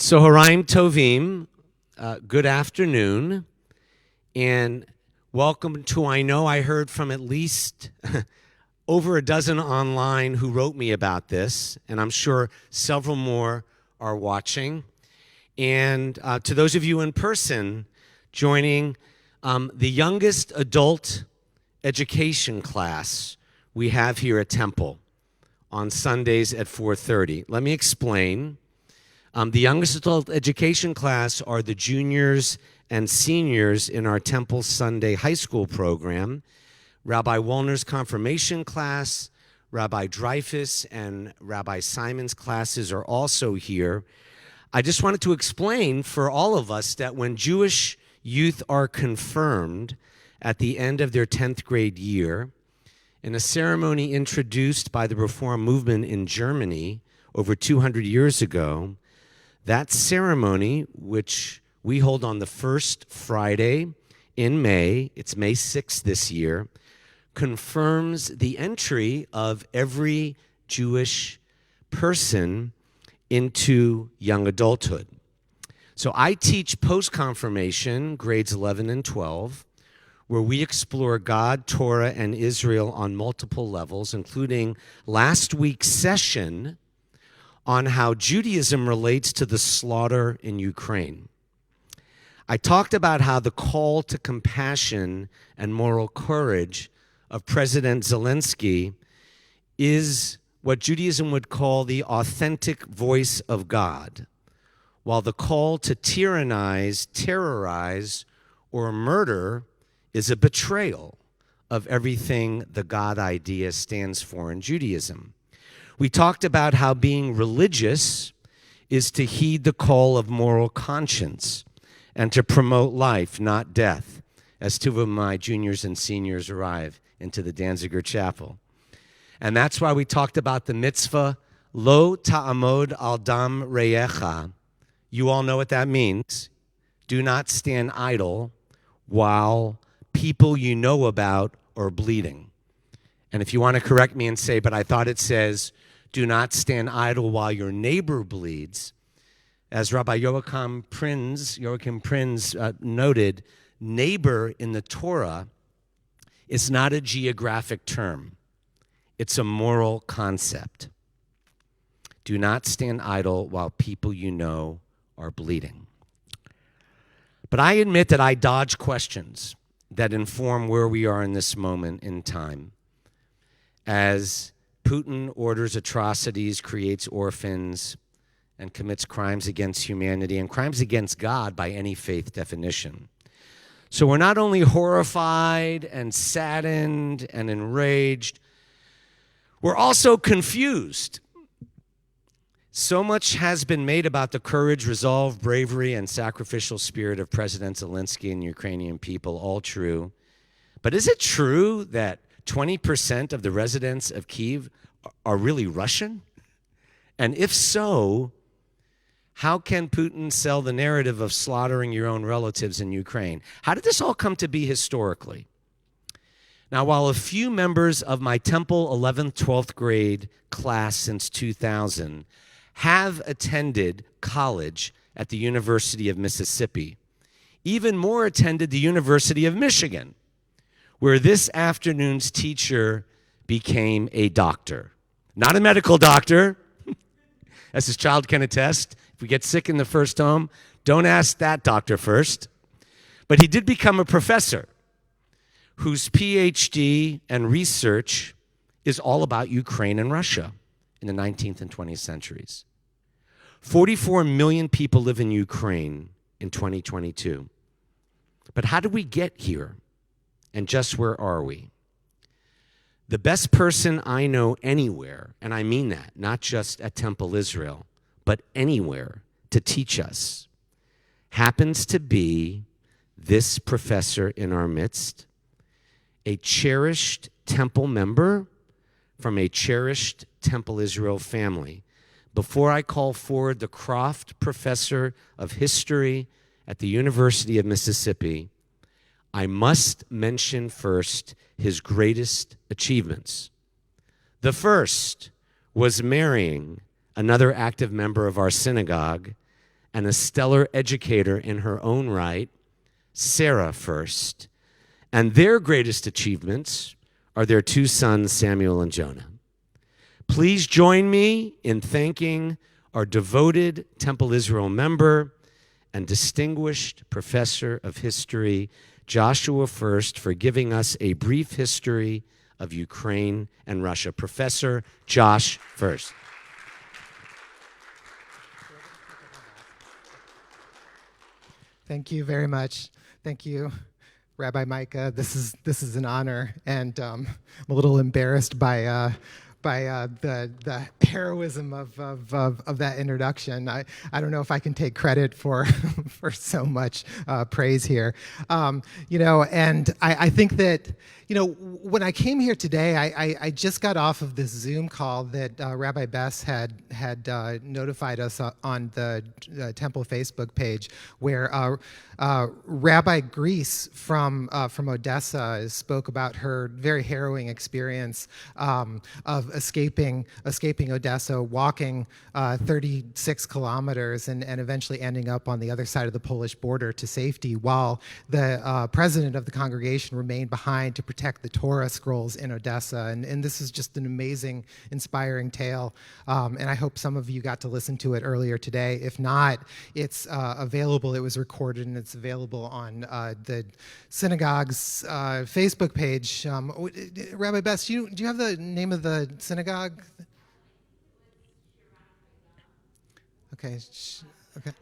So Haraim Tovim, good afternoon, and welcome to, I heard from at least over a dozen online who wrote me about this, and I'm sure several more are watching. And to those of you in person joining the youngest adult education class we have here at Temple on Sundays at 4:30. Let me explain. The youngest adult education class are the juniors and seniors in our Temple Sunday High School program. Rabbi Wollner's confirmation class, Rabbi Dreyfus, and Rabbi Simon's classes are also here. I just wanted to explain for all of us that when Jewish youth are confirmed at the end of their 10th grade year, in a ceremony introduced by the Reform movement in Germany over 200 years ago, that ceremony, which we hold on the first Friday in May, it's May 6th this year, confirms the entry of every Jewish person into young adulthood. So I teach post-confirmation, grades 11 and 12, where we explore God, Torah, and Israel on multiple levels, including last week's session on how Judaism relates to the slaughter in Ukraine. I talked about how the call to compassion and moral courage of President Zelensky is what Judaism would call the authentic voice of God, while the call to tyrannize, terrorize, or murder is a betrayal of everything the God idea stands for in Judaism. We talked about how being religious is to heed the call of moral conscience and to promote life, not death, as two of my juniors and seniors arrive into the Danziger Chapel. And that's why we talked about the mitzvah, Lo ta'amod al dam reyecha. You all know what that means. Do not stand idle while people you know about are bleeding. And if you want to correct me and say, but I thought it says, do not stand idle while your neighbor bleeds. As Rabbi Joachim Prinz noted, neighbor in the Torah is not a geographic term. It's a moral concept. Do not stand idle while people you know are bleeding. But I admit that I dodge questions that inform where we are in this moment in time. As Putin orders atrocities, creates orphans, and commits crimes against humanity and crimes against God by any faith definition. So we're not only horrified and saddened and enraged, we're also confused. So much has been made about the courage, resolve, bravery, and sacrificial spirit of President Zelensky and Ukrainian people, all true. But is it true that 20% of the residents of Kyiv are really Russian? And if so, how can Putin sell the narrative of slaughtering your own relatives in Ukraine? How did this all come to be historically? Now, while a few members of my Temple 11th, 12th grade class since 2000 have attended college at the University of Mississippi, even more attended the University of Michigan, where this afternoon's teacher became a doctor. Not a medical doctor, as his child can attest. If we get sick in the first home, don't ask that doctor first. But he did become a professor whose PhD and research is all about Ukraine and Russia in the 19th and 20th centuries. 44 million people live in Ukraine in 2022. But how did we get here? And just where are we? The best person I know anywhere, and I mean that, not just at Temple Israel, but anywhere to teach us, happens to be this professor in our midst, a cherished Temple member from a cherished Temple Israel family. Before I call forward the Croft Professor of History at the University of Mississippi, I must mention first his greatest achievements. The first was marrying another active member of our synagogue, and a stellar educator in her own right, Sarah first. And their greatest achievements are their two sons, Samuel and Jonah. Please join me in thanking our devoted Temple Israel member and distinguished professor of history, Joshua First, for giving us a brief history of Ukraine and Russia. Professor Josh First. Thank you very much. Thank you, Rabbi Micah. This is an honor, and I'm a little embarrassed by the heroism of that introduction. I don't know if I can take credit for for so much praise here. And I think that, when I came here today, I just got off of this Zoom call that Rabbi Bess had notified us on the Temple Facebook page, where Rabbi Grease from Odessa spoke about her very harrowing experience of escaping Odessa, walking 36 kilometers and eventually ending up on the other side of the Polish border to safety, while the president of the congregation remained behind to protect the Torah scrolls in Odessa. And this is just an amazing, inspiring tale. And I hope some of you got to listen to it earlier today. If not, it's available. It was recorded and it's available on the synagogue's Facebook page. Rabbi Bess, do you have the name of the synagogue? Okay. Okay.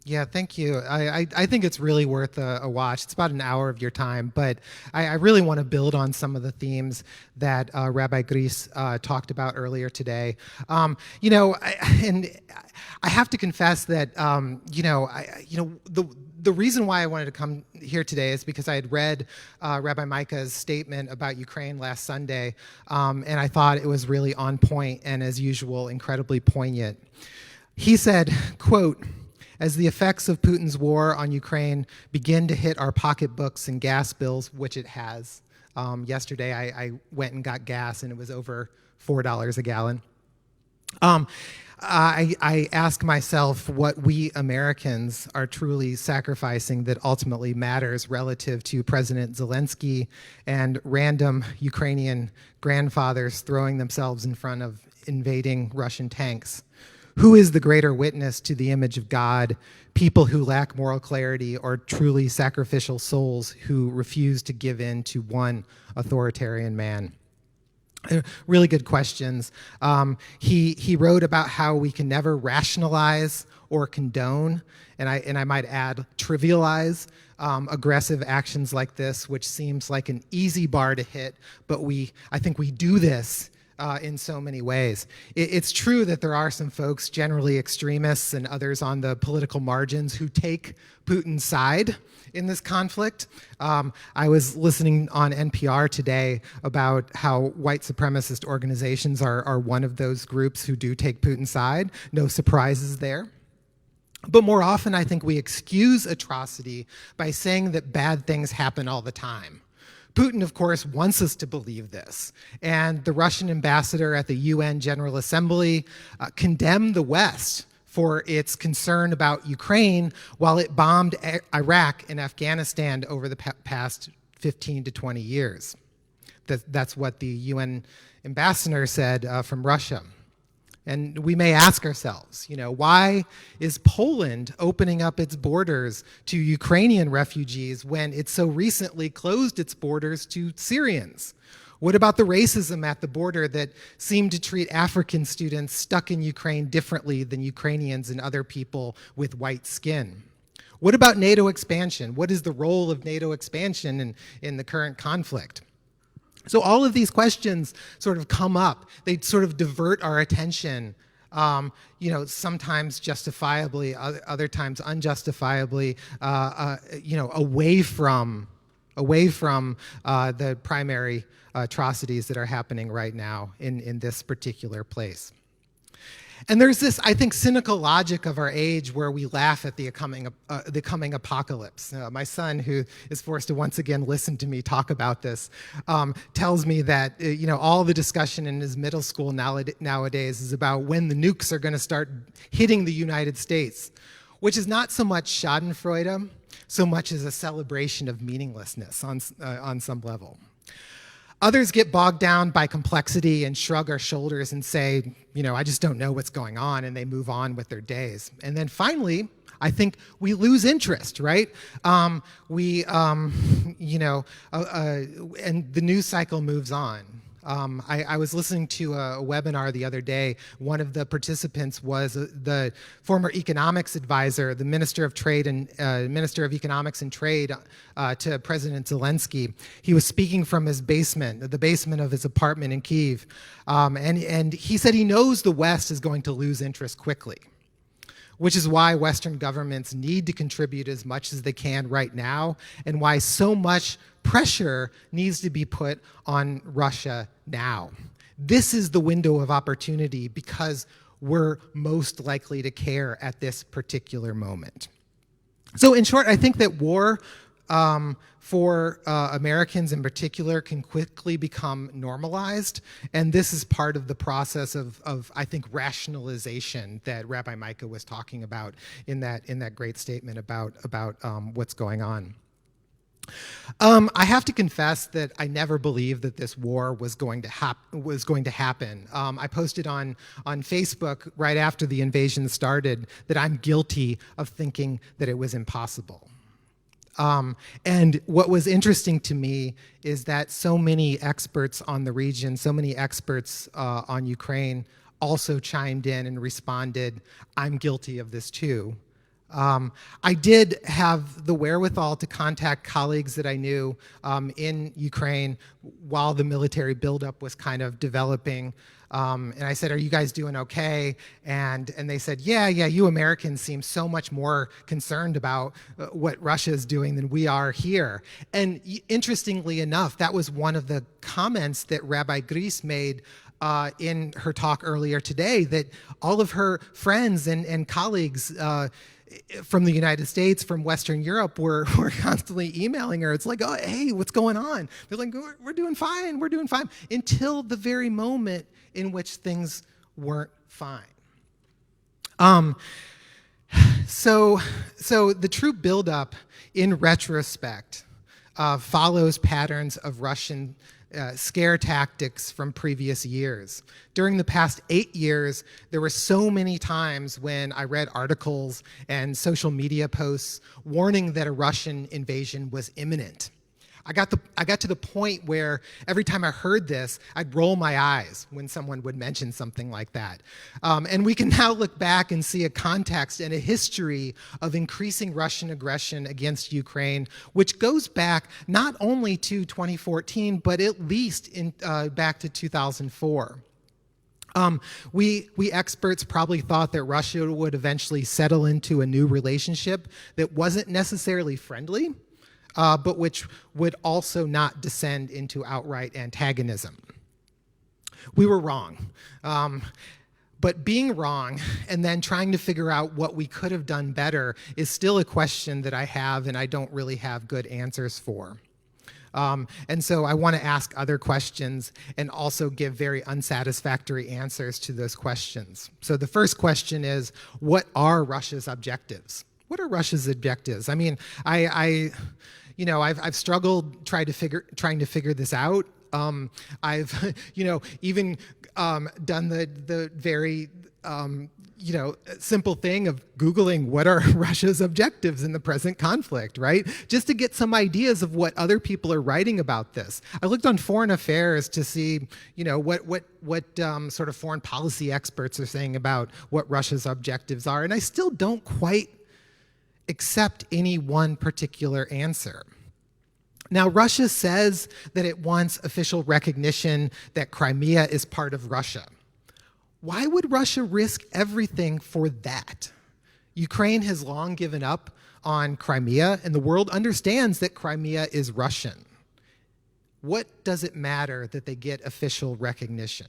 Yeah, thank you. I think it's really worth a watch. It's about an hour of your time, but I really want to build on some of the themes that Rabbi Gris talked about earlier today. And I have to confess that the reason why I wanted to come here today is because I had read Rabbi Micah's statement about Ukraine last Sunday, and I thought it was really on point and, as usual, incredibly poignant. He said, quote, "As the effects of Putin's war on Ukraine begin to hit our pocketbooks and gas bills," which it has. Yesterday, I went and got gas, and it was over $4 a gallon. I ask myself what we Americans are truly sacrificing that ultimately matters relative to President Zelensky and random Ukrainian grandfathers throwing themselves in front of invading Russian tanks. Who is the greater witness to the image of God, people who lack moral clarity or truly sacrificial souls who refuse to give in to one authoritarian man? Really good questions. He wrote about how we can never rationalize or condone, and I might add, trivialize aggressive actions like this, which seems like an easy bar to hit, but I think we do this in so many ways. It's true that there are some folks, generally extremists and others on the political margins, who take Putin's side in this conflict. I was listening on NPR today about how white supremacist organizations are one of those groups who do take Putin's side. No surprises there. But more often, I think we excuse atrocity by saying that bad things happen all the time. Putin, of course, wants us to believe this. And the Russian ambassador at the UN General Assembly condemned the West for its concern about Ukraine while it bombed Iraq and Afghanistan over the past 15 to 20 years. That's what the UN ambassador said from Russia. And we may ask ourselves, why is Poland opening up its borders to Ukrainian refugees when it so recently closed its borders to Syrians? What about the racism at the border that seemed to treat African students stuck in Ukraine differently than Ukrainians and other people with white skin? What about NATO expansion? What is the role of NATO expansion in the current conflict? So all of these questions sort of come up. They sort of divert our attention, sometimes justifiably, other times unjustifiably, away from the primary atrocities that are happening right now in this particular place. And there's this, I think, cynical logic of our age where we laugh at the coming apocalypse. My son, who is forced to once again listen to me talk about this, tells me that all the discussion in his middle school nowadays is about when the nukes are going to start hitting the United States, which is not so much Schadenfreude, so much as a celebration of meaninglessness on some level. Others get bogged down by complexity and shrug our shoulders and say, I just don't know what's going on, and they move on with their days. And then finally, I think we lose interest, right? And the news cycle moves on. I was listening to a webinar the other day. One of the participants was the former economics advisor, the Minister of Trade and Minister of Economics and Trade to President Zelensky. He was speaking from his basement, the basement of his apartment in Kyiv, and he said he knows the West is going to lose interest quickly, which is why Western governments need to contribute as much as they can right now, and why so much pressure needs to be put on Russia now. This is the window of opportunity because we're most likely to care at this particular moment. So in short, I think that war for Americans in particular can quickly become normalized, and this is part of the process of I think, rationalization that Rabbi Micah was talking about in that great statement about what's going on. I have to confess that I never believed that this war was going to happen. I posted on Facebook right after the invasion started that I'm guilty of thinking that it was impossible. And what was interesting to me is that so many experts on the region, so many experts on Ukraine also chimed in and responded, I'm guilty of this too. I did have the wherewithal to contact colleagues that I knew in Ukraine while the military buildup was kind of developing. And I said, are you guys doing okay? And they said, yeah, you Americans seem so much more concerned about what Russia is doing than we are here. And interestingly enough, that was one of the comments that Rabbi Gris made in her talk earlier today, that all of her friends and colleagues from the United States, from Western Europe, were constantly emailing her. It's like, oh, hey, what's going on? They're like, we're doing fine, until the very moment in which things weren't fine. So the troop buildup, in retrospect, follows patterns of Russian scare tactics from previous years. During the past 8 years, there were so many times when I read articles and social media posts warning that a Russian invasion was imminent. I got to the point where every time I heard this, I'd roll my eyes when someone would mention something like that. And we can now look back and see a context and a history of increasing Russian aggression against Ukraine, which goes back not only to 2014, but at least back to 2004. We experts probably thought that Russia would eventually settle into a new relationship that wasn't necessarily friendly, but which would also not descend into outright antagonism. We were wrong. But being wrong and then trying to figure out what we could have done better is still a question that I have and I don't really have good answers for. And so I want to ask other questions and also give very unsatisfactory answers to those questions. So the first question is, what are Russia's objectives? What are Russia's objectives? I mean, I've struggled trying to figure this out. I've even done the very simple thing of Googling what are Russia's objectives in the present conflict, right? Just to get some ideas of what other people are writing about this. I looked on Foreign Affairs to see, what sort of foreign policy experts are saying about what Russia's objectives are, and I still don't quite accept any one particular answer. Now, Russia says that it wants official recognition that Crimea is part of Russia. Why would Russia risk everything for that? Ukraine has long given up on Crimea, and the world understands that Crimea is Russian. What does it matter that they get official recognition?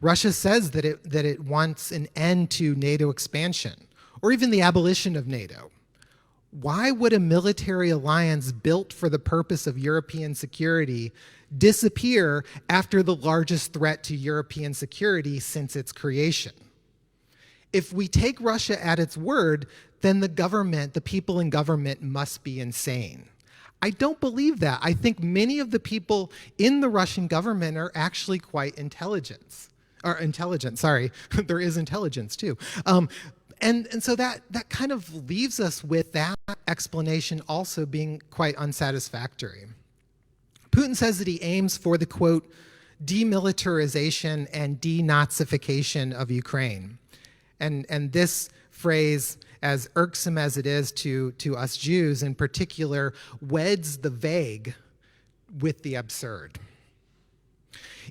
Russia says that it wants an end to NATO expansion, or even the abolition of NATO. Why would a military alliance built for the purpose of European security disappear after the largest threat to European security since its creation? If we take Russia at its word, then the people in government must be insane. I don't believe that. I think many of the people in the Russian government are actually quite intelligent. There is intelligence too. And so that kind of leaves us with that explanation also being quite unsatisfactory. Putin says that he aims for the, quote, demilitarization and denazification of Ukraine. And this phrase, as irksome as it is to us Jews in particular, weds the vague with the absurd.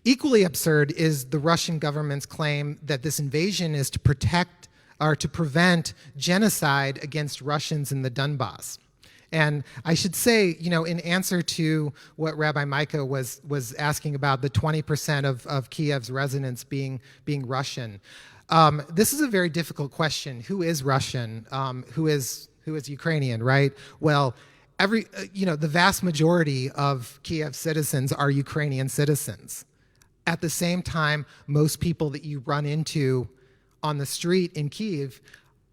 Equally absurd is the Russian government's claim that this invasion is to protect or to prevent genocide against Russians in the Donbass. And I should say, in answer to what Rabbi Micah was asking about the 20% of Kiev's residents being Russian, this is a very difficult question. Who is Russian? Who is Ukrainian, right? Well, the vast majority of Kiev citizens are Ukrainian citizens. At the same time, most people that you run into on the street in Kiev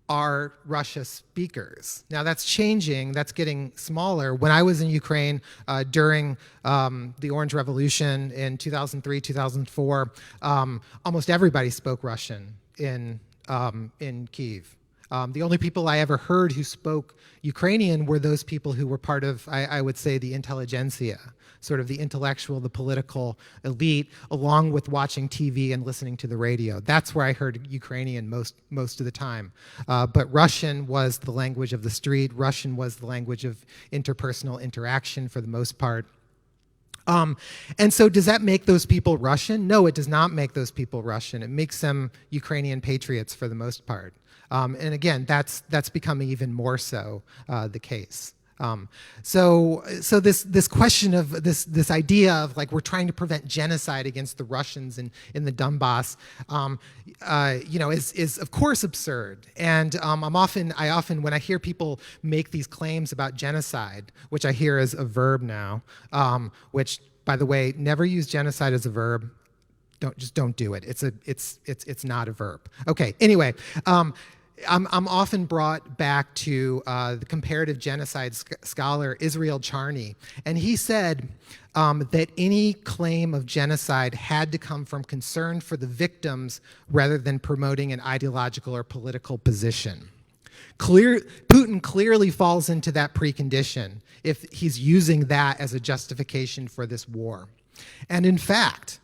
are Russia speakers. Now that's changing, that's getting smaller. When I was in Ukraine during the Orange Revolution in 2003, 2004, almost everybody spoke Russian in Kiev. The only people I ever heard who spoke Ukrainian were those people who were part of, I would say, the intelligentsia, sort of the intellectual, the political elite, along with watching TV and listening to the radio. That's where I heard Ukrainian most of the time. But Russian was the language of the street. Russian was the language of interpersonal interaction for the most part. And so does that make those people Russian? No, it does not make those people Russian. It makes them Ukrainian patriots for the most part. And again, that's becoming even more so the case. So this question of this idea of like we're trying to prevent genocide against the Russians in the Donbass, is of course absurd. And I often when I hear people make these claims about genocide, which I hear as a verb now, which by the way, never use genocide as a verb. Don't do it. It's not a verb. Okay. Anyway. I'm often brought back to the comparative genocide scholar Israel Charney, and he said that any claim of genocide had to come from concern for the victims rather than promoting an ideological or political position. Putin clearly falls into that precondition if he's using that as a justification for this war. And in fact,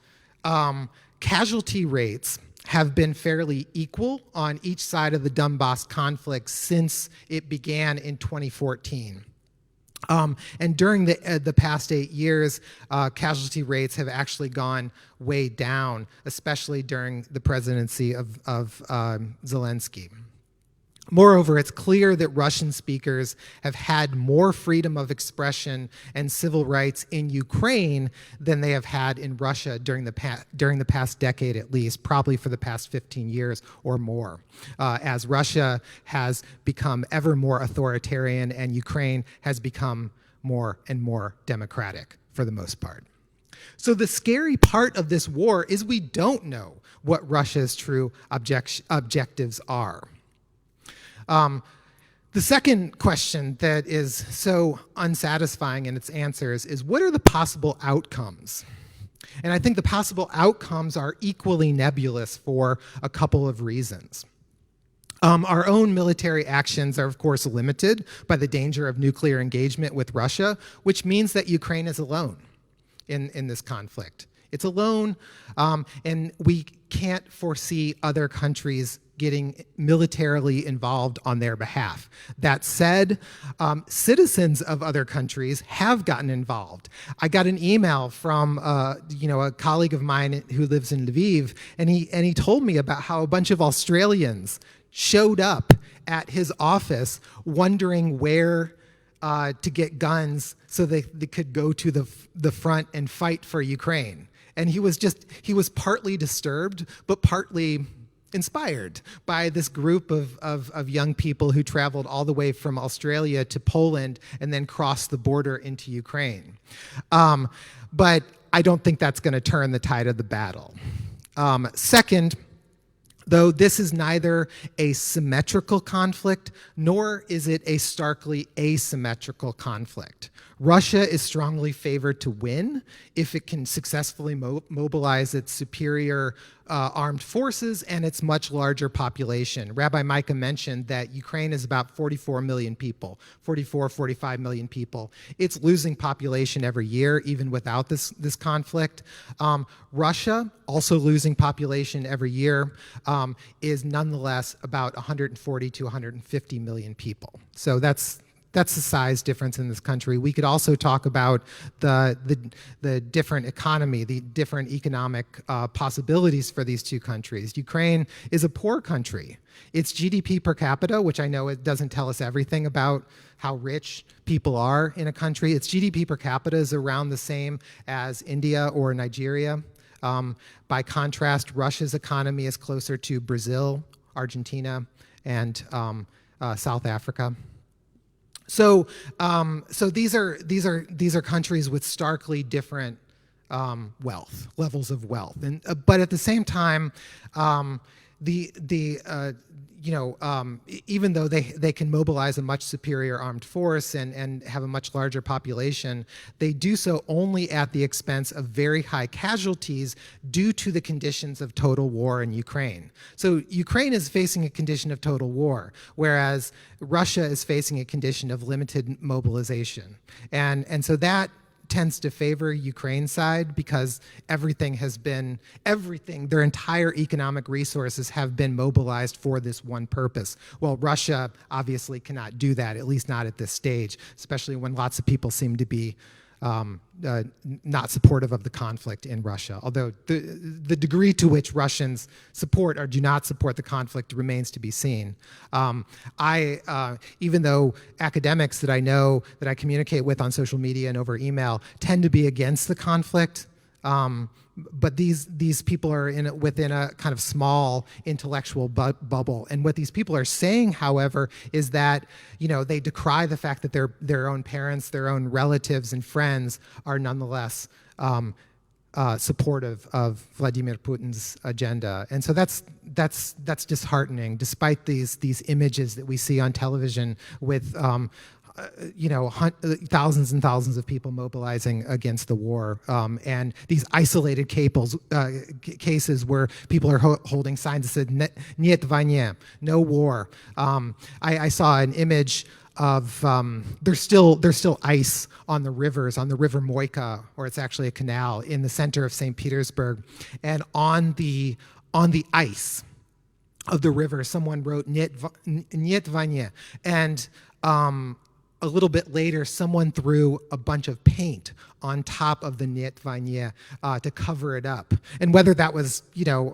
casualty rates have been fairly equal on each side of the Donbass conflict since it began in 2014. And during the past 8 years, casualty rates have actually gone way down, especially during the presidency of Zelensky. Moreover, it's clear that Russian speakers have had more freedom of expression and civil rights in Ukraine than they have had in Russia during the past decade at least, probably for the past 15 years or more, as Russia has become ever more authoritarian and Ukraine has become more and more democratic for the most part. So the scary part of this war is we don't know what Russia's true objectives are. The second question that is so unsatisfying in its answers is what are the possible outcomes? And I think the possible outcomes are equally nebulous for a couple of reasons. Our own military actions are, of course, limited by the danger of nuclear engagement with Russia, which means that Ukraine is alone in this conflict. It's alone, and we can't foresee other countries getting militarily involved on their behalf. That said, citizens of other countries have gotten involved. I got an email from a colleague of mine who lives in Lviv, and he told me about how a bunch of Australians showed up at his office wondering where to get guns so they could go to the front and fight for Ukraine. And he was partly disturbed, but partly inspired by this group of young people who traveled all the way from Australia to Poland and then crossed the border into Ukraine. But I don't think that's going to turn the tide of the battle. Second, though this is neither a symmetrical conflict, nor is it a starkly asymmetrical conflict. Russia is strongly favored to win if it can successfully mobilize its superior armed forces and its much larger population. Rabbi Micah mentioned that Ukraine is about 44 million people, 45 million people. It's losing population every year, even without this conflict. Russia, also losing population every year, is nonetheless about 140 to 150 million people. So that's the size difference in this country. We could also talk about the different economy, the different economic possibilities for these two countries. Ukraine is a poor country. Its GDP per capita, which I know it doesn't tell us everything about how rich people are in a country, its GDP per capita is around the same as India or Nigeria. By contrast, Russia's economy is closer to Brazil, Argentina, and South Africa. So these are countries with starkly different levels of wealth, but at the same time, even though they can mobilize a much superior armed force and have a much larger population, they do so only at the expense of very high casualties due to the conditions of total war in Ukraine. So Ukraine is facing a condition of total war, whereas Russia is facing a condition of limited mobilization. And so that tends to favor Ukraine's side because their entire economic resources have been mobilized for this one purpose. Well, Russia obviously cannot do that, at least not at this stage, especially when lots of people seem to be not supportive of the conflict in Russia. Although the degree to which Russians support or do not support the conflict remains to be seen. Even though academics that I know, that I communicate with on social media and over email, tend to be against the conflict, but these people are within a kind of small intellectual bubble. And what these people are saying, however, is that they decry the fact that their own parents, their own relatives and friends are nonetheless supportive of Vladimir Putin's agenda. And so that's disheartening, despite these images that we see on television with thousands and thousands of people mobilizing against the war, and these isolated cases where people are holding signs that said "Niet vойне," no war. I saw an image of there's still ice on the rivers, on the River Moika, or it's actually a canal in the center of St. Petersburg, and on the ice of the river, someone wrote "Niet vойне," and a little bit later, someone threw a bunch of paint on top of the Niet vойне to cover it up. And whether that was,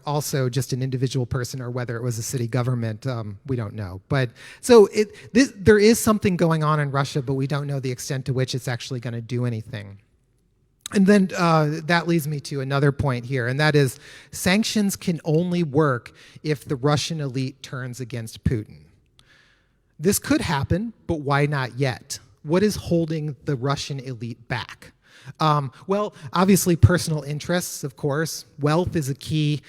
also just an individual person or whether it was a city government, we don't know. But so there is something going on in Russia, but we don't know the extent to which it's actually going to do anything. And then that leads me to another point here, and that is sanctions can only work if the Russian elite turns against Putin. This could happen, but why not yet? What is holding the Russian elite back? Well, obviously personal interests, of course. Wealth is key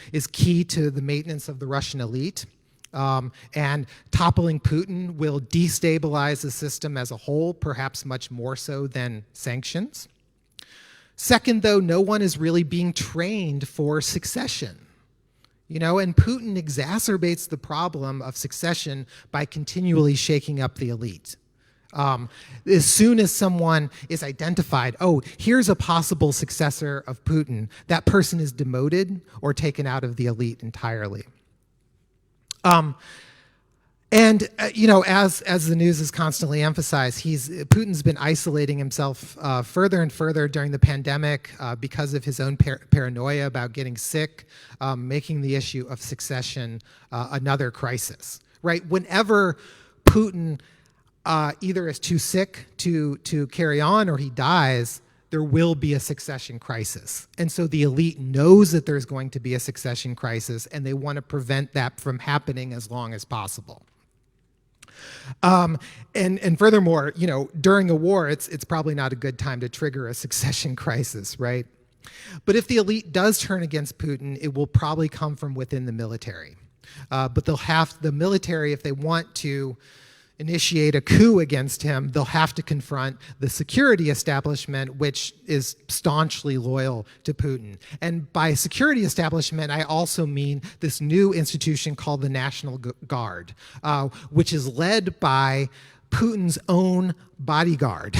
to the maintenance of the Russian elite. And toppling Putin will destabilize the system as a whole, perhaps much more so than sanctions. Second, though, no one is really being trained for succession. And Putin exacerbates the problem of succession by continually shaking up the elite. As soon as someone is identified, here's a possible successor of Putin, that person is demoted or taken out of the elite entirely. As the news has constantly emphasized, Putin's been isolating himself further and further during the pandemic because of his own paranoia about getting sick, making the issue of succession another crisis. Right? Whenever Putin either is too sick to carry on or he dies, there will be a succession crisis. And so the elite knows that there's going to be a succession crisis, and they want to prevent that from happening as long as possible. And furthermore, during a war, it's probably not a good time to trigger a succession crisis, right? But if the elite does turn against Putin, it will probably come from within the military. But the military, if they want to initiate a coup against him, they'll have to confront the security establishment, which is staunchly loyal to Putin. And by security establishment, I also mean this new institution called the National Guard, which is led by Putin's own bodyguard,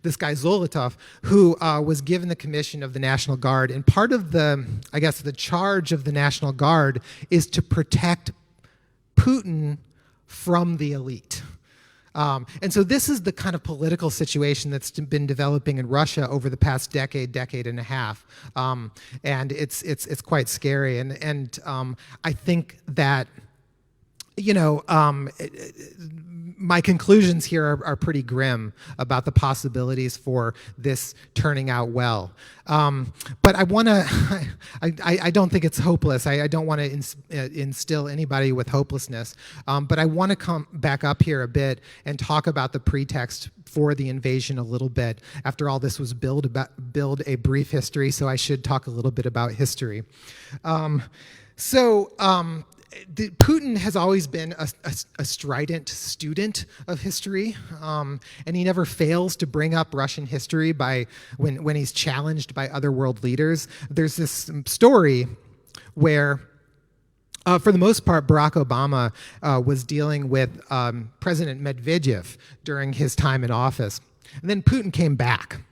this guy Zolotov, who was given the commission of the National Guard. And part of the charge of the National Guard is to protect Putin from the elite. And so this is the kind of political situation that's been developing in Russia over the past decade and a half. And it's quite scary. And I think that, my conclusions here are pretty grim about the possibilities for this turning out well. But I want to, I don't think it's hopeless. I don't want to instill anybody with hopelessness. But I want to come back up here a bit and talk about the pretext for the invasion a little bit. After all, this was build a brief history, so I should talk a little bit about history. Putin has always been a strident student of history, and he never fails to bring up Russian history when he's challenged by other world leaders. There's this story where, for the most part, Barack Obama was dealing with President Medvedev during his time in office, and then Putin came back.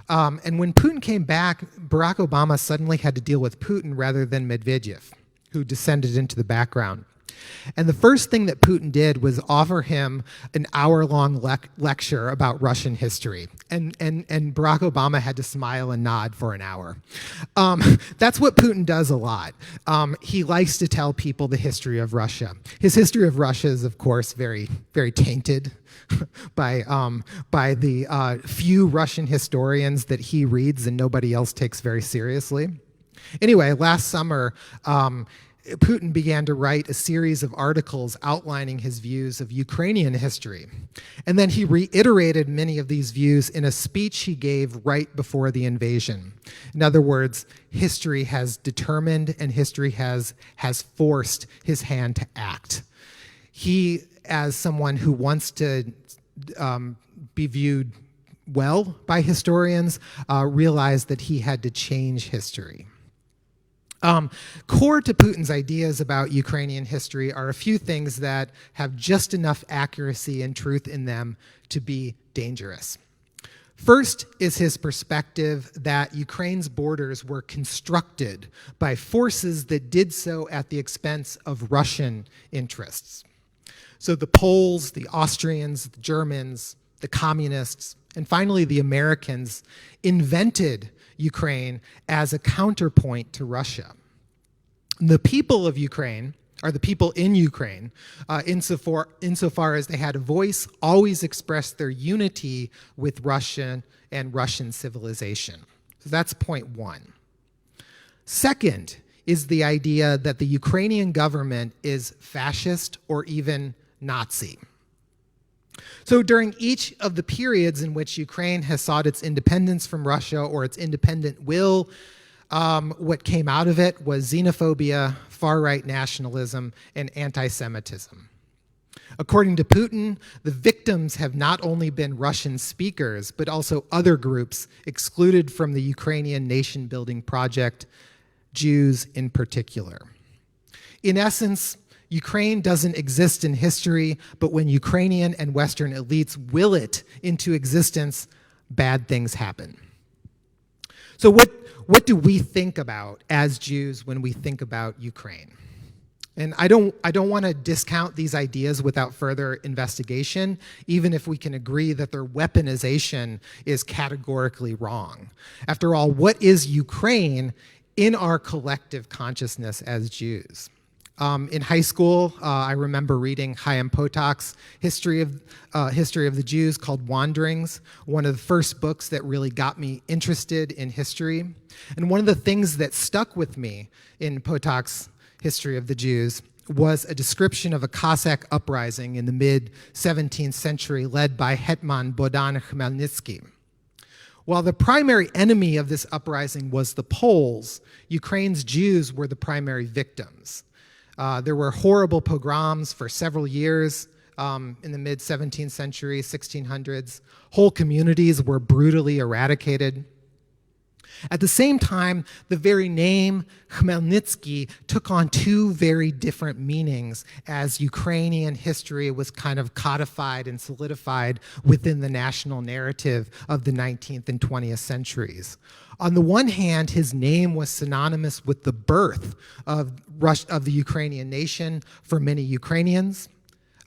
And when Putin came back, Barack Obama suddenly had to deal with Putin rather than Medvedev, who descended into the background. And the first thing that Putin did was offer him an hour-long lecture about Russian history. And Barack Obama had to smile and nod for an hour. That's what Putin does a lot. He likes to tell people the history of Russia. His history of Russia is, of course, very, very tainted by the few Russian historians that he reads and nobody else takes very seriously. Anyway, last summer, Putin began to write a series of articles outlining his views of Ukrainian history. And then he reiterated many of these views in a speech he gave right before the invasion. In other words, history has determined and history has forced his hand to act. He, as someone who wants to be viewed well by historians, realized that he had to change history. Core to Putin's ideas about Ukrainian history are a few things that have just enough accuracy and truth in them to be dangerous. First is his perspective that Ukraine's borders were constructed by forces that did so at the expense of Russian interests. So the Poles, the Austrians, the Germans, the communists, and finally the Americans invented Ukraine as a counterpoint to Russia. The people of Ukraine, or the people in Ukraine, insofar as they had a voice, always expressed their unity with Russia and Russian civilization. So that's point one. Second is the idea that the Ukrainian government is fascist or even Nazi. So during each of the periods in which Ukraine has sought its independence from Russia or its independent will, what came out of it was xenophobia, far-right nationalism, and anti-Semitism. According to Putin, the victims have not only been Russian speakers, but also other groups excluded from the Ukrainian nation-building project, Jews in particular. In essence, Ukraine doesn't exist in history, but when Ukrainian and Western elites will it into existence, bad things happen. So what do we think about as Jews when we think about Ukraine? And I don't want to discount these ideas without further investigation, even if we can agree that their weaponization is categorically wrong. After all, what is Ukraine in our collective consciousness as Jews? In high school, I remember reading Chaim Potok's History of the Jews called Wanderings, one of the first books that really got me interested in history. And one of the things that stuck with me in Potok's History of the Jews was a description of a Cossack uprising in the mid-17th century led by Hetman Bohdan Khmelnytsky. While the primary enemy of this uprising was the Poles, Ukraine's Jews were the primary victims. There were horrible pogroms for several years in the mid-17th century, 1600s. Whole communities were brutally eradicated. At the same time, the very name Khmelnytsky took on two very different meanings as Ukrainian history was kind of codified and solidified within the national narrative of the 19th and 20th centuries. On the one hand, his name was synonymous with the birth of the Ukrainian nation for many Ukrainians.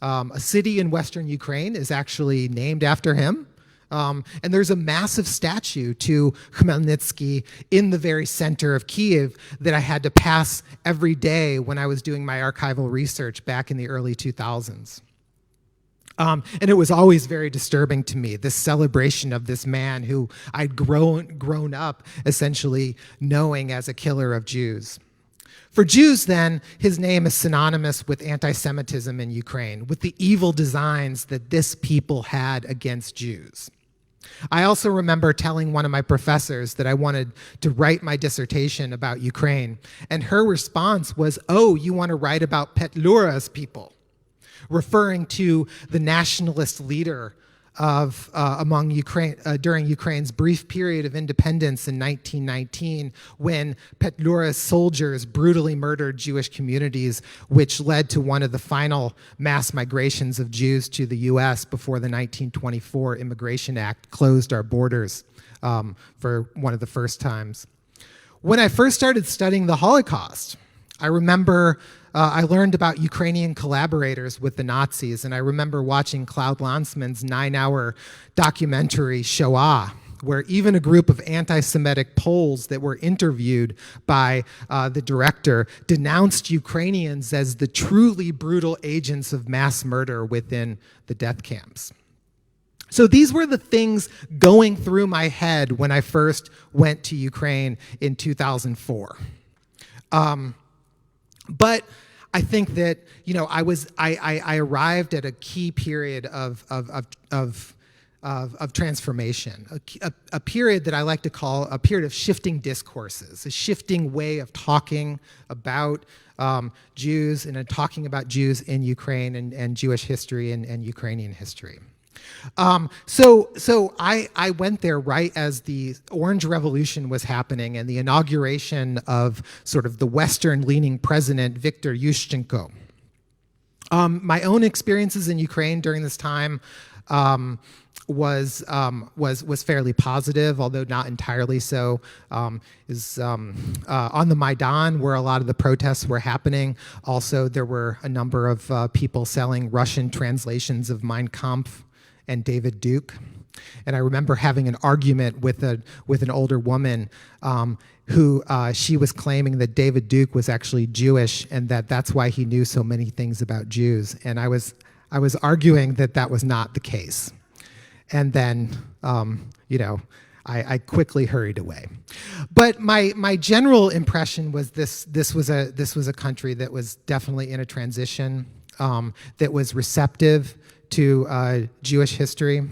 A city in western Ukraine is actually named after him. And there's a massive statue to Khmelnytsky in the very center of Kyiv that I had to pass every day when I was doing my archival research back in the early 2000s. And it was always very disturbing to me, this celebration of this man who I'd grown up essentially knowing as a killer of Jews. For Jews, then, his name is synonymous with anti-Semitism in Ukraine, with the evil designs that this people had against Jews. I also remember telling one of my professors that I wanted to write my dissertation about Ukraine, and her response was, "Oh, you want to write about Petlura's people," referring to the nationalist leader of among Ukraine during Ukraine's brief period of independence in 1919, when Petlura's soldiers brutally murdered Jewish communities, which led to one of the final mass migrations of Jews to the U.S. before the 1924 Immigration Act closed our borders for one of the first times. When I first started studying the Holocaust, I remember I learned about Ukrainian collaborators with the Nazis, and I remember watching Cloud Lanzmann's 9-hour documentary Shoah, where even a group of anti-Semitic Poles that were interviewed by the director denounced Ukrainians as the truly brutal agents of mass murder within the death camps. So these were the things going through my head when I first went to Ukraine in 2004. But I think that, you know, I arrived at a key period of transformation, a period that I like to call a period of shifting discourses, a shifting way of talking about Jews and talking about Jews in Ukraine and Jewish history and Ukrainian history. So I went there right as the Orange Revolution was happening and the inauguration of sort of the Western-leaning president, Viktor Yushchenko. My own experiences in Ukraine during this time was fairly positive, although not entirely so. On the Maidan, where a lot of the protests were happening, also there were a number of people selling Russian translations of Mein Kampf and David Duke. And I remember having an argument with an older woman who she was claiming that David Duke was actually Jewish and that's why he knew so many things about Jews. And I was arguing that was not the case. And then, I quickly hurried away. But my general impression was this was a country that was definitely in a transition, that was receptive to Jewish history.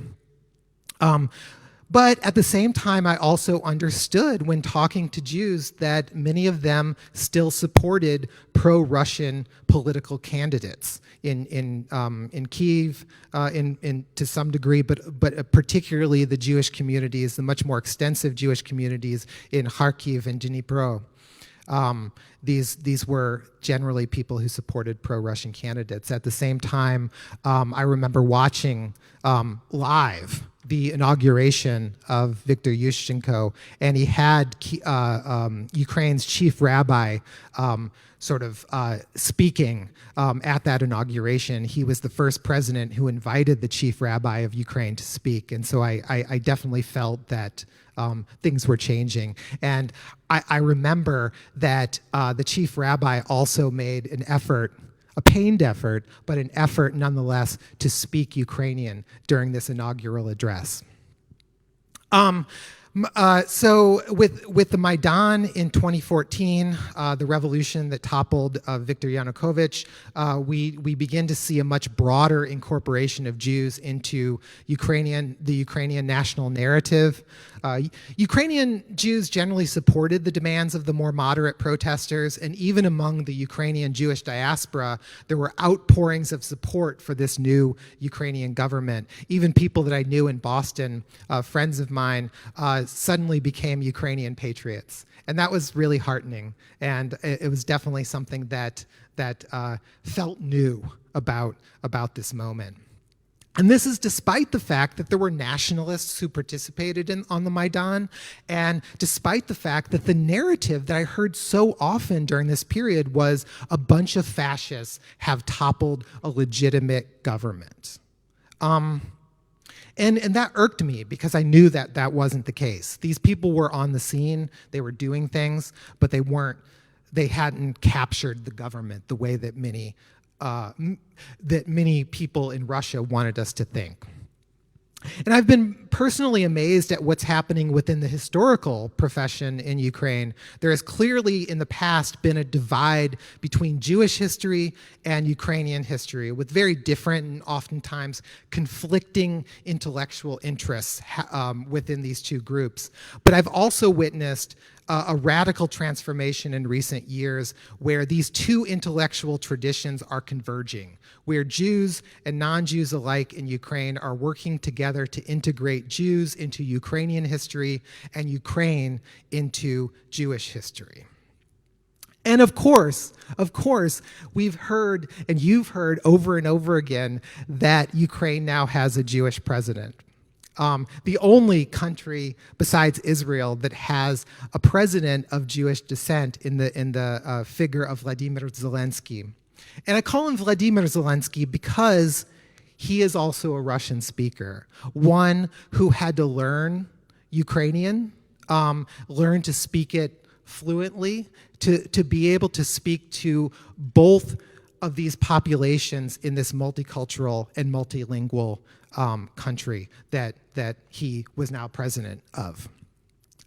But at the same time, I also understood when talking to Jews that many of them still supported pro-Russian political candidates in Kyiv, to some degree, but particularly the Jewish communities, the much more extensive Jewish communities in Kharkiv and Dnipro. These were generally people who supported pro-Russian candidates. At the same time, I remember watching live the inauguration of Viktor Yushchenko, and he had Ukraine's chief rabbi speaking at that inauguration. He was the first president who invited the chief rabbi of Ukraine to speak, and so I definitely felt that things were changing. And I remember that the chief rabbi also made an effort, a pained effort, but an effort nonetheless to speak Ukrainian during this inaugural address. So with the Maidan in 2014, the revolution that toppled Viktor Yanukovych, we begin to see a much broader incorporation of Jews into the Ukrainian national narrative. Ukrainian Jews generally supported the demands of the more moderate protesters, and even among the Ukrainian Jewish diaspora, there were outpourings of support for this new Ukrainian government. Even people that I knew in Boston, friends of mine, suddenly became Ukrainian patriots. And that was really heartening. And it was definitely something that felt new about this moment. And this is despite the fact that there were nationalists who participated on the Maidan, and despite the fact that the narrative that I heard so often during this period was a bunch of fascists have toppled a legitimate government. And that irked me because I knew that that wasn't the case. These people were on the scene, they were doing things, but they hadn't captured the government the way that many people in Russia wanted us to think. And I've been personally amazed at what's happening within the historical profession in Ukraine. There has clearly in the past been a divide between Jewish history and Ukrainian history, with very different and oftentimes conflicting intellectual interests within these two groups. But I've also witnessed a radical transformation in recent years where these two intellectual traditions are converging, where Jews and non-Jews alike in Ukraine are working together to integrate Jews into Ukrainian history and Ukraine into Jewish history. And of course, we've heard, and you've heard over and over again, that Ukraine now has a Jewish president. The only country besides Israel that has a president of Jewish descent in the figure of Vladimir Zelensky. And I call him Vladimir Zelensky because he is also a Russian speaker, one who had to learn Ukrainian, learn to speak it fluently, to be able to speak to both of these populations in this multicultural and multilingual country that he was now president of.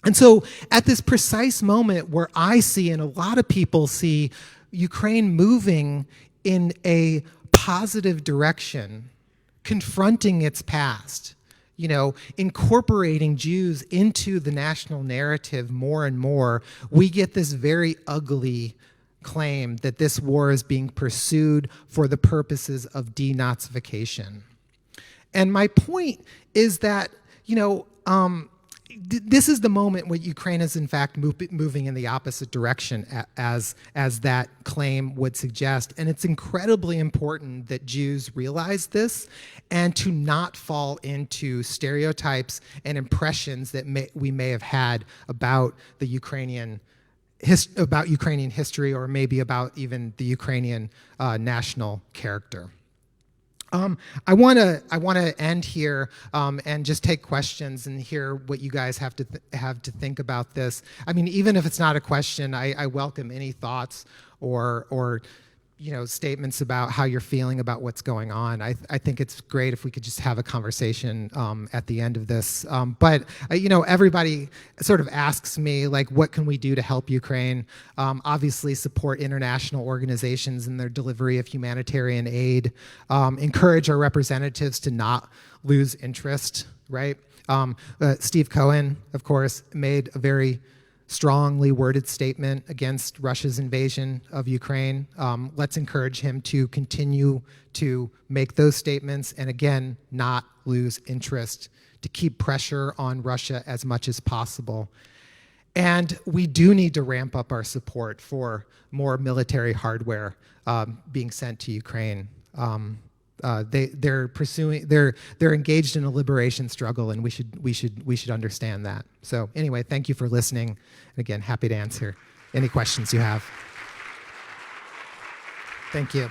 And so at this precise moment where I see, and a lot of people see, Ukraine moving in a positive direction, confronting its past, incorporating Jews into the national narrative more and more, we get this very ugly claim that this war is being pursued for the purposes of denazification. And my point is that, this is the moment when Ukraine is in fact moving in the opposite direction as that claim would suggest. And it's incredibly important that Jews realize this and to not fall into stereotypes and impressions that we may have had about the Ukrainian history, or maybe about even the Ukrainian national character. I want to end here and just take questions and hear what you guys have to think about this. I mean, even if it's not a question, I welcome any thoughts or statements about how you're feeling about what's going on. I think it's great if we could just have a conversation at the end of this. But everybody sort of asks me, like, what can we do to help Ukraine? Obviously, support international organizations in their delivery of humanitarian aid. Encourage our representatives to not lose interest, right? Steve Cohen, of course, made a very strongly worded statement against Russia's invasion of Ukraine. Let's encourage him to continue to make those statements and, again, not lose interest, to keep pressure on Russia as much as possible. And we do need to ramp up our support for more military hardware being sent to Ukraine. They're engaged in a liberation struggle, and we should understand that. So anyway, thank you for listening. And again, happy to answer any questions you have. Thank you.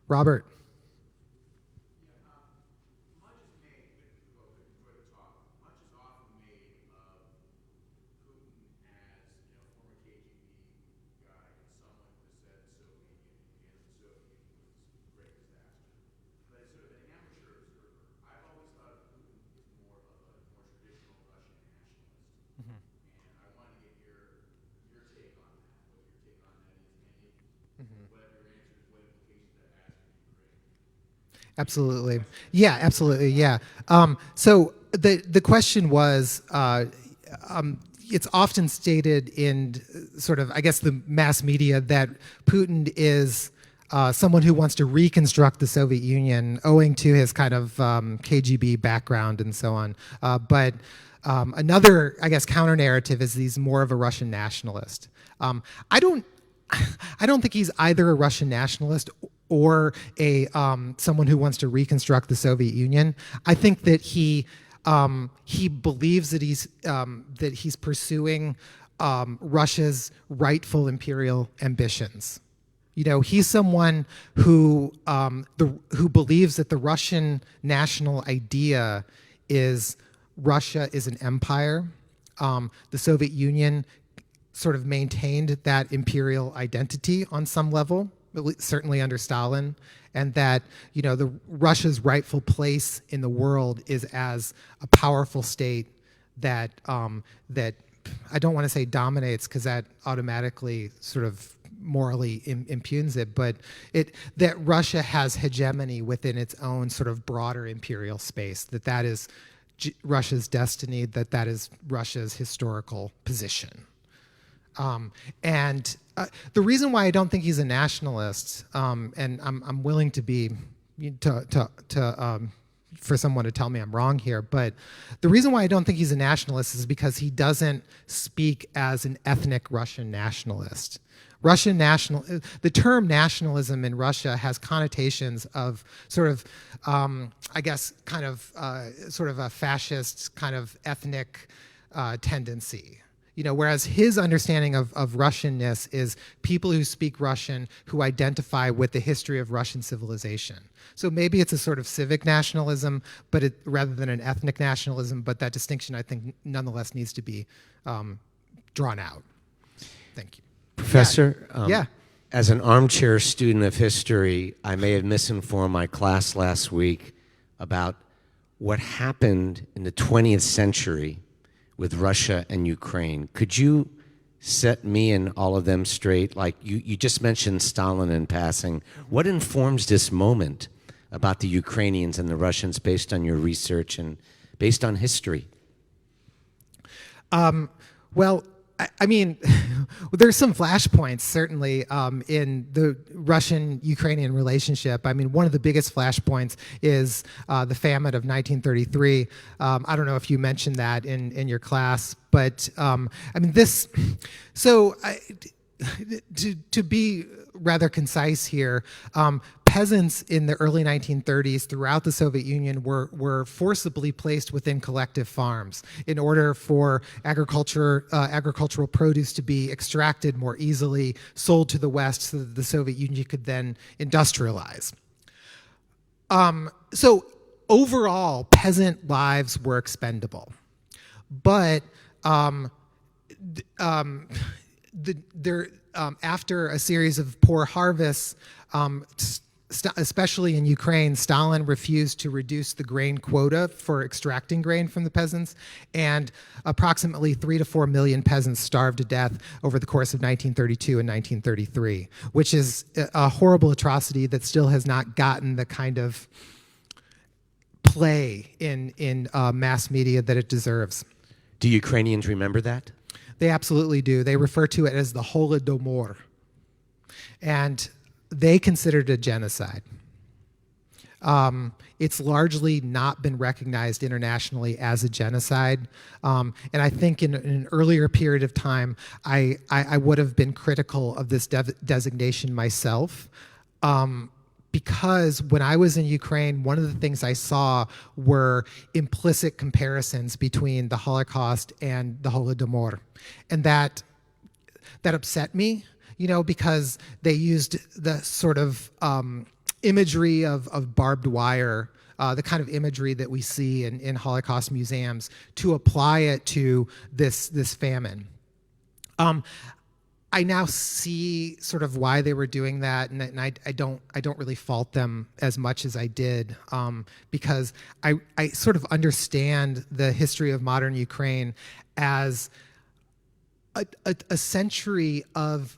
Robert. Absolutely. Yeah, absolutely. Yeah. So the question was, it's often stated in sort of, I guess, the mass media that Putin is someone who wants to reconstruct the Soviet Union owing to his kind of KGB background and so on. But another, I guess, counter narrative is he's more of a Russian nationalist. I don't think he's either a Russian nationalist or a someone who wants to reconstruct the Soviet Union. I think that he believes that he's pursuing Russia's rightful imperial ambitions. You know, he's someone who believes that the Russian national idea is Russia is an empire. The Soviet Union sort of maintained that imperial identity on some level, certainly under Stalin, and that, you know, the Russia's rightful place in the world is as a powerful state that that I don't want to say dominates, because that automatically sort of morally impugns it, but that Russia has hegemony within its own sort of broader imperial space, that is Russia's destiny, that is Russia's historical position. And the reason why I don't think he's a nationalist, and I'm willing to be for someone to tell me I'm wrong here, but the reason why I don't think he's a nationalist is because he doesn't speak as an ethnic Russian nationalist. The term nationalism in Russia has connotations of sort of, I guess, kind of sort of a fascist kind of ethnic tendency. You know, whereas his understanding of Russianness is people who speak Russian who identify with the history of Russian civilization. So maybe it's a sort of civic nationalism, but rather than an ethnic nationalism. But that distinction, I think, nonetheless needs to be drawn out. Thank you, Professor. Yeah. As an armchair student of history, I may have misinformed my class last week about what happened in the 20th century with Russia and Ukraine. Could you set me and all of them straight? Like you just mentioned Stalin in passing. What informs this moment about the Ukrainians and the Russians based on your research and based on history? Well, I mean, there's some flashpoints, certainly, in the Russian-Ukrainian relationship. I mean, one of the biggest flashpoints is the famine of 1933. I don't know if you mentioned that in your class, but I mean, to be rather concise here, peasants in the early 1930s throughout the Soviet Union were forcibly placed within collective farms in order for agricultural produce to be extracted more easily, sold to the West, so that the Soviet Union could then industrialize. So overall, peasant lives were expendable, but after a series of poor harvests, especially in Ukraine, Stalin refused to reduce the grain quota for extracting grain from the peasants, and approximately 3 to 4 million peasants starved to death over the course of 1932 and 1933, which is a horrible atrocity that still has not gotten the kind of play in mass media that it deserves. Do Ukrainians remember that? They absolutely do. They refer to it as the Holodomor. And they considered it a genocide. It's largely not been recognized internationally as a genocide. And I think in an earlier period of time, I would have been critical of this designation myself. Because when I was in Ukraine, one of the things I saw were implicit comparisons between the Holocaust and the Holodomor. And that upset me, because they used the sort of imagery of barbed wire, the kind of imagery that we see in Holocaust museums, to apply it to this famine. I now see sort of why they were doing that, and I don't really fault them as much as I did, because I sort of understand the history of modern Ukraine as a century of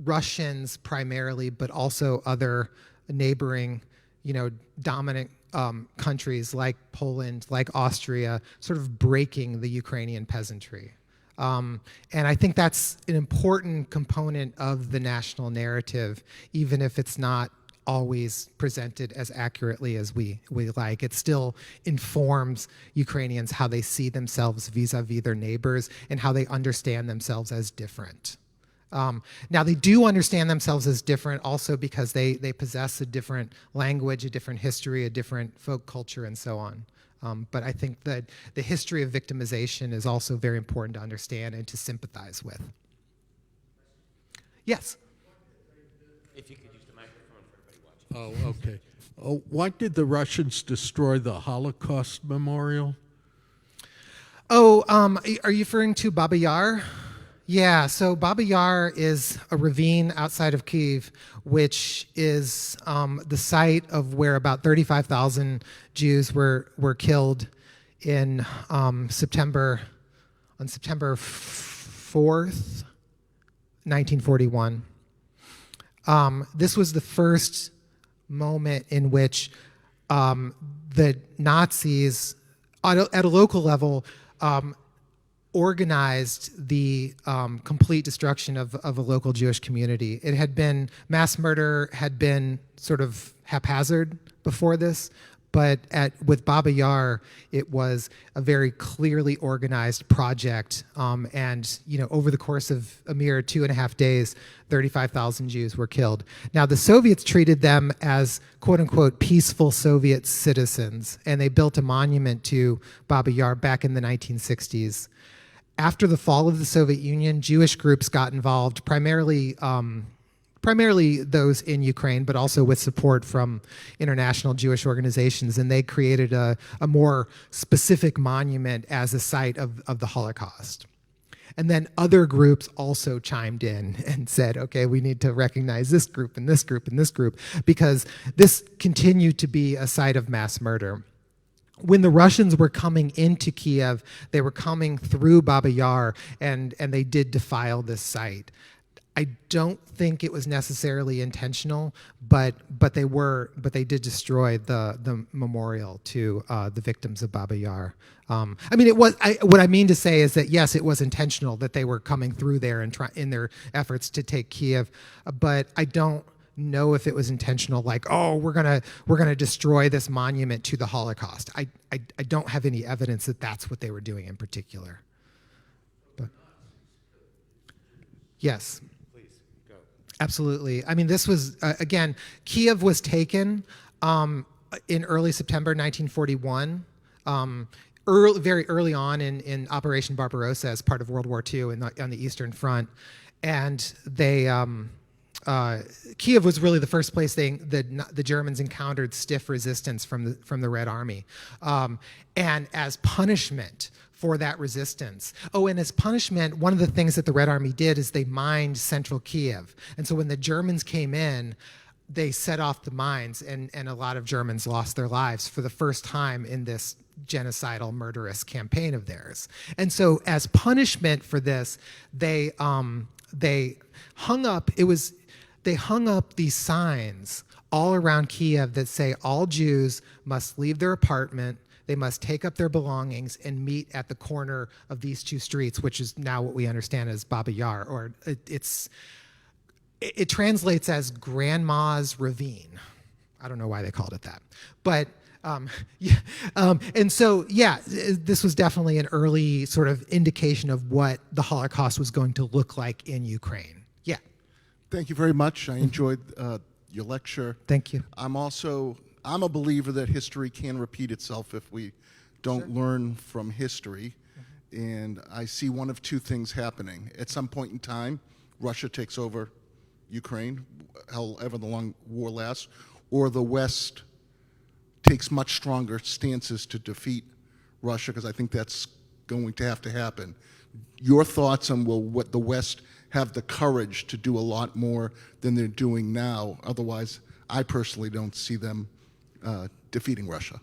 Russians primarily, but also other neighboring, dominant countries like Poland, like Austria, sort of breaking the Ukrainian peasantry. And I think that's an important component of the national narrative, even if it's not always presented as accurately as we like. It still informs Ukrainians how they see themselves vis-a-vis their neighbors and how they understand themselves as different. Now, they do understand themselves as different also because they possess a different language, a different history, a different folk culture, and so on. But I think that the history of victimization is also very important to understand and to sympathize with. Yes? If you could use the microphone for everybody watching. Oh, okay. Oh, why did the Russians destroy the Holocaust memorial? Oh, are you referring to Baba Yar? Yeah, so Baba Yar is a ravine outside of Kyiv, which is the site of where about 35,000 Jews were killed in September 4th, 1941. This was the first moment in which the Nazis, at a local level, organized the complete destruction of a local Jewish community. It had been, mass murder had been sort of haphazard before this, but with Baba Yar, it was a very clearly organized project. And over the course of a mere 2.5 days, 35,000 Jews were killed. Now, the Soviets treated them as quote unquote peaceful Soviet citizens, and they built a monument to Baba Yar back in the 1960s. After the fall of the Soviet Union, Jewish groups got involved, primarily those in Ukraine, but also with support from international Jewish organizations, and they created a more specific monument as a site of the Holocaust. And then other groups also chimed in and said, okay, we need to recognize this group and this group and this group, because this continued to be a site of mass murder. When the Russians were coming into Kiev, they were coming through Baba Yar, and they did defile this site. I don't think it was necessarily intentional, but they did destroy the memorial to the victims of Baba Yar. What I mean to say is that yes, it was intentional that they were coming through there and in their efforts to take Kiev, but I don't know if it was intentional, like, oh, we're gonna destroy this monument to the Holocaust. I don't have any evidence that that's what they were doing in particular. But yes, Please go. absolutely. I mean, this was again, Kiev was taken in early September 1941. Very early on in Operation Barbarossa as part of World War II on the Eastern Front, and they. Kiev was really the first place the Germans encountered stiff resistance from the Red Army, and as punishment for that resistance. Oh, and as punishment, one of the things that the Red Army did is they mined central Kiev, and so when the Germans came in, they set off the mines, and a lot of Germans lost their lives for the first time in this genocidal, murderous campaign of theirs. And so, as punishment for this, they hung up. They hung up these signs all around Kiev that say all Jews must leave their apartment, they must take up their belongings and meet at the corner of these two streets, which is now what we understand as Baba Yar, or it translates as Grandma's Ravine. I don't know why they called it that. But yeah, and so, yeah, this was definitely an early sort of indication of what the Holocaust was going to look like in Ukraine. Yeah. Thank you very much. I enjoyed your lecture. Thank you. I'm a believer that history can repeat itself if we don't learn from history. And I see one of two things happening. At some point in time, Russia takes over Ukraine, however the long war lasts, or the West takes much stronger stances to defeat Russia, because I think that's going to have to happen. Your thoughts on will what the West have the courage to do a lot more than they're doing now? Otherwise, I personally don't see them defeating Russia.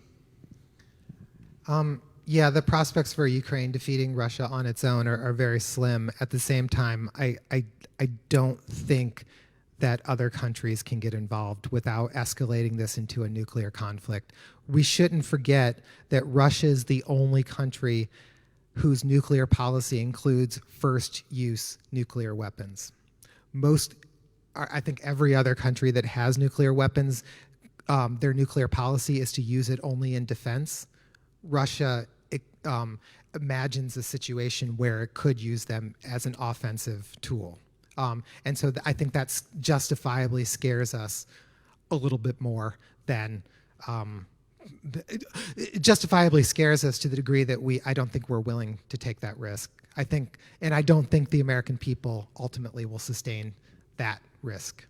Yeah, the prospects for Ukraine defeating Russia on its own are very slim. At the same time, I don't think that other countries can get involved without escalating this into a nuclear conflict. We shouldn't forget that Russia is the only country whose nuclear policy includes first-use nuclear weapons. I think every other country that has nuclear weapons, their nuclear policy is to use it only in defense. Russia imagines a situation where it could use them as an offensive tool. And so I think that justifiably scares us a little bit more than it justifiably scares us to the degree that I don't think we're willing to take that risk. I don't think the American people ultimately will sustain that risk.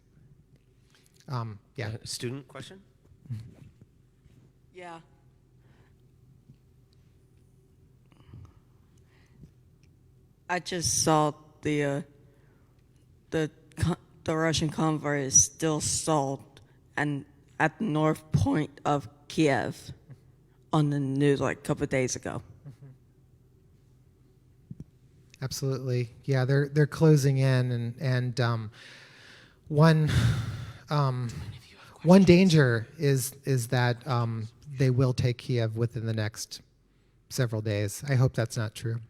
Yeah. Student question? Yeah. I just saw the Russian convoy is still stalled and at the north point of Kiev on the news like a couple of days ago. Absolutely, yeah. They're closing in, and one danger is that they will take Kiev within the next several days. I hope that's not true.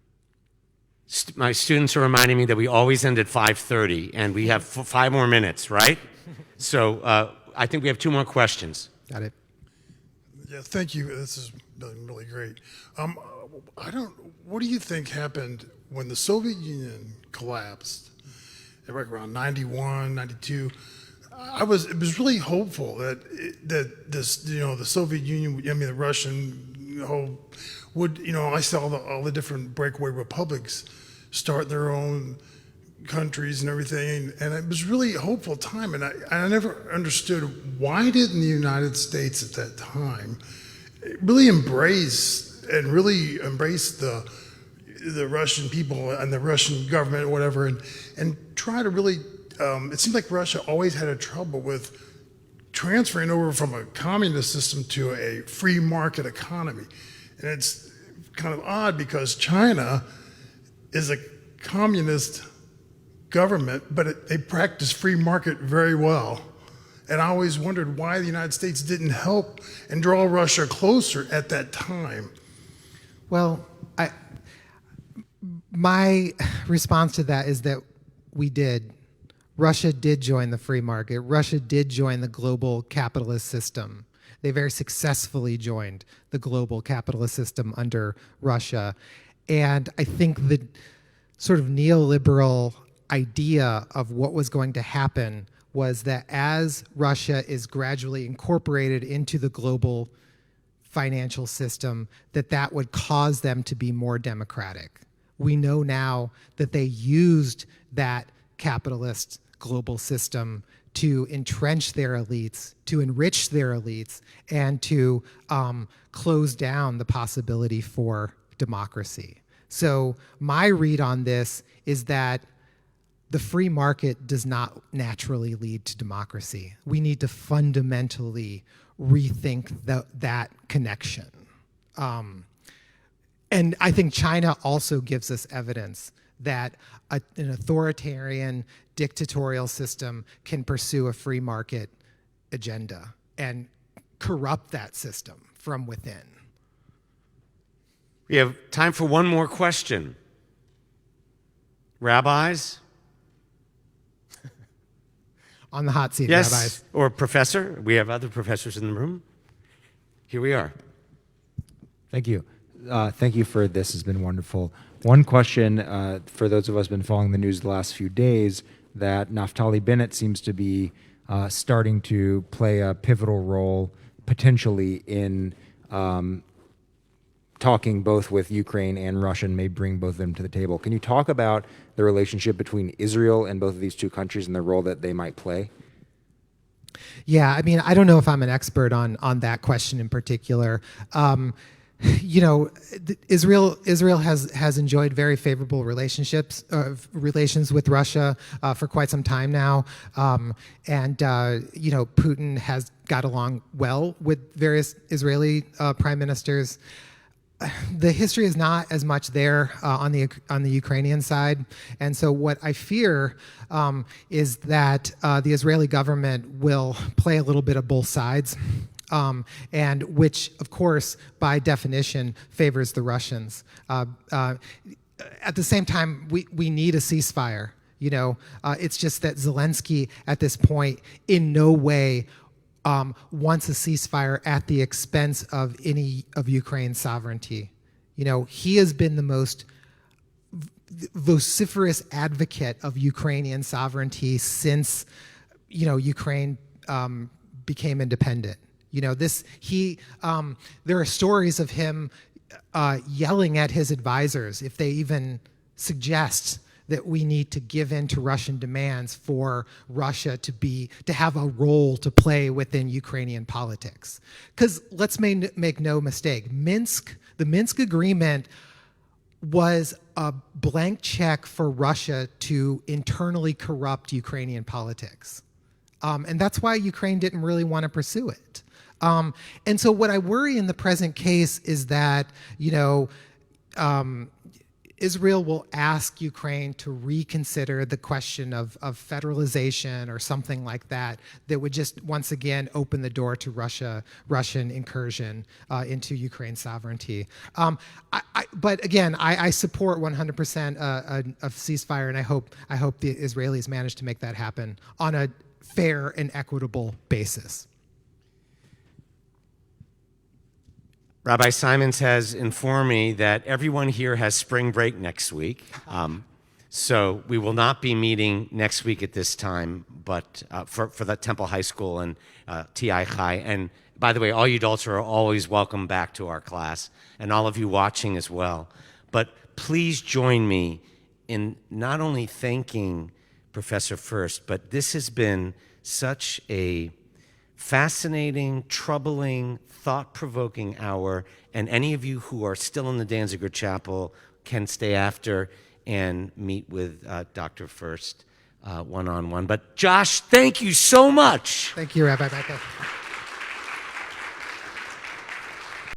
My students are reminding me that we always end at 5:30, and we have 5 more minutes, right? So I think we have 2 more questions. Got it. Yeah, thank you. This has been really great. What do you think happened when the Soviet Union collapsed, right around 91, 92? It was really hopeful that this, the Soviet Union, the Russian would, I saw all the different breakaway republics start their own countries and everything, and it was really a hopeful time. And I never understood, why didn't the United States at that time really embrace the Russian people and the Russian government or whatever, and try to really, it seemed like Russia always had a trouble with transferring over from a communist system to a free market economy. And it's kind of odd because China is a communist government, but they practice free market very well. And I always wondered why the United States didn't help and draw Russia closer at that time. Well, my response to that is that we did. Russia did join the free market. Russia did join the global capitalist system. They very successfully joined the global capitalist system under Russia. And I think the sort of neoliberal idea of what was going to happen was that as Russia is gradually incorporated into the global financial system, that would cause them to be more democratic. We know now that they used that capitalist global system to entrench their elites, to enrich their elites, and to close down the possibility for democracy. So my read on this is that the free market does not naturally lead to democracy. We need to fundamentally rethink that connection. And I think China also gives us evidence that an authoritarian dictatorial system can pursue a free market agenda and corrupt that system from within. We have time for one more question. Rabbis? on the hot seat, Yes, rabbis. or professor. We have other professors in the room. Here we are. Thank you. Thank you for this. Has been wonderful. One question for those of us who've been following the news the last few days, that Naftali Bennett seems to be starting to play a pivotal role potentially in talking both with Ukraine and Russia, and may bring both of them to the table. Can you talk about the relationship between Israel and both of these two countries and the role that they might play? Yeah, I mean, I don't know if I'm an expert on that question in particular. You know, Israel has enjoyed very favorable relations with Russia for quite some time now, and you know, Putin has got along well with various Israeli prime ministers. The history is not as much there on the Ukrainian side, and so what I fear is that the Israeli government will play a little bit of both sides. And which, of course, by definition, favors the Russians. At the same time, we need a ceasefire. You know, it's just that Zelensky, at this point, in no way wants a ceasefire at the expense of any of Ukraine's sovereignty. You know, he has been the most vociferous advocate of Ukrainian sovereignty since, you know, Ukraine became independent. You know, there are stories of him yelling at his advisors if they even suggest that we need to give in to Russian demands for Russia to have a role to play within Ukrainian politics. Because let's make no mistake, the Minsk agreement was a blank check for Russia to internally corrupt Ukrainian politics. And that's why Ukraine didn't really want to pursue it. And so what I worry in the present case is that, you know, Israel will ask Ukraine to reconsider the question of federalization or something like that would just once again open the door to Russian incursion into Ukraine's sovereignty. But again, I support 100% a ceasefire, and I hope the Israelis manage to make that happen on a fair and equitable basis. Rabbi Simons has informed me that everyone here has spring break next week. So we will not be meeting next week at this time, but for the Temple High School and TI Chai. And by the way, all you adults are always welcome back to our class, and all of you watching as well. But please join me in not only thanking Professor First, but this has been such a fascinating, troubling, thought-provoking hour, and any of you who are still in the Danziger Chapel can stay after and meet with Dr. First one-on-one. But Josh, thank you so much. Thank you, Rabbi Micah.